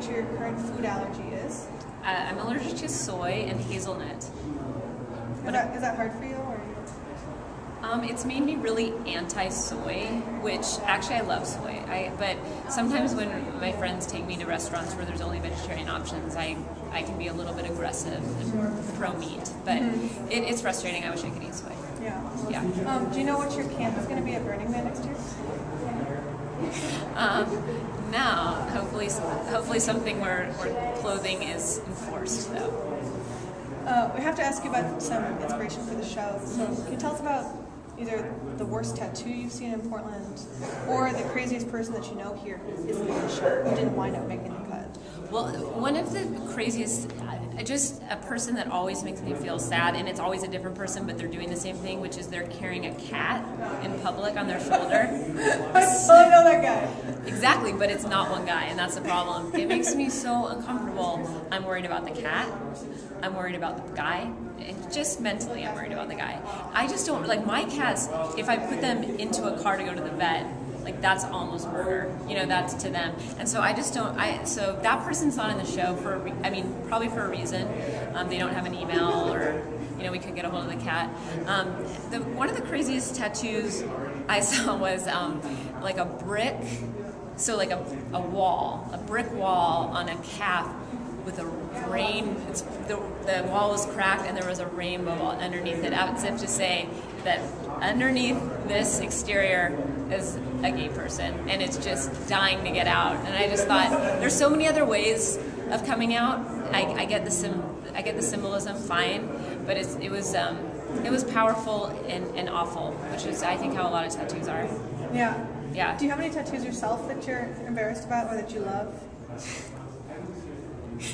what your current food allergy is. I'm allergic to soy and hazelnut. Is that hard for you? Or It's made me really anti-soy, which actually I love soy. But sometimes when my friends take me to restaurants where there's only vegetarian options, I can be a little bit aggressive and pro-meat. But it's frustrating. I wish I could eat soy. Yeah. Do you know what your camp is going to be at Burning Man next year? No. Hopefully something where clothing is enforced, though. We have to ask you about some inspiration for the show. So can you tell us about either the worst tattoo you've seen in Portland or the craziest person that you know here who isn't in the show, who didn't wind up making the cut? Well, one of the craziest, just a person that always makes me feel sad, and it's always a different person, but they're doing the same thing, which is they're carrying a cat in public on their shoulder. I know that guy. Exactly, but it's not one guy, and that's the problem. It makes me so uncomfortable. I'm worried about the cat. I'm worried about the guy. And just mentally, I'm worried about the guy. I just don't, like my cats, if I put them into a car to go to the vet, like that's almost murder, you know, that's to them. And so I just don't, so that person's not in the show probably for a reason. They don't have an email or, you know, we could get a hold of the cat. One of the craziest tattoos I saw was like a brick, so like a brick wall on a calf with a the wall was cracked and there was a rainbow underneath it, as if to say that underneath this exterior is a gay person and it's just dying to get out. And I just thought there's so many other ways of coming out. I get the symbolism, fine, but it was powerful and awful, which is I think how a lot of tattoos are. Yeah. Yeah. Do you have any tattoos yourself that you're embarrassed about or that you love?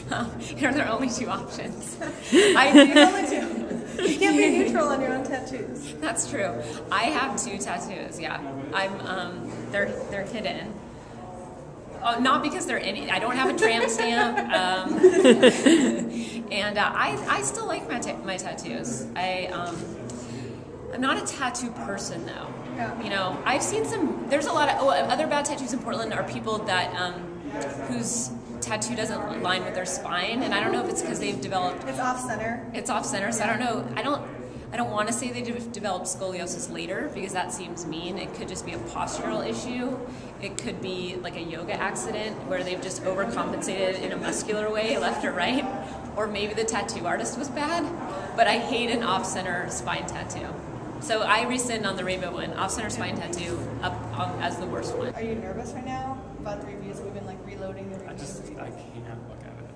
There are only two options. I do. Only two. You can't be neutral on your own tattoos. That's true. I have two tattoos. Yeah, they're hidden. Oh, not because they're any. I don't have a tramp stamp. And I still like my tattoos. I'm not a tattoo person though. Yeah. You know, I've seen some. There's a lot of other bad tattoos in Portland are people that whose tattoo doesn't align with their spine, and I don't know if it's because they've developed. It's off center. It's off center, so I don't know. I don't want to say they developed scoliosis later because that seems mean. It could just be a postural issue. It could be like a yoga accident where they've just overcompensated in a muscular way, left or right, or maybe the tattoo artist was bad. But I hate an off-center spine tattoo. So I rescind on the rainbow one. Off-center spine tattoo as the worst one. Are you nervous right now about the reviews? We've been like reloading the reviews. I can't look at it.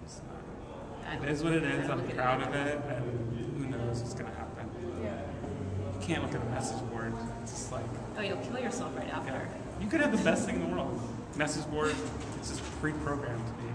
It's not. It is what it is. I'm proud of it, and who knows what's gonna happen. Yeah. You can't look at the message board. It's just like. Oh, you'll kill yourself right after. Yeah. You could have the best thing in the world. Message board. It's just pre-programmed to be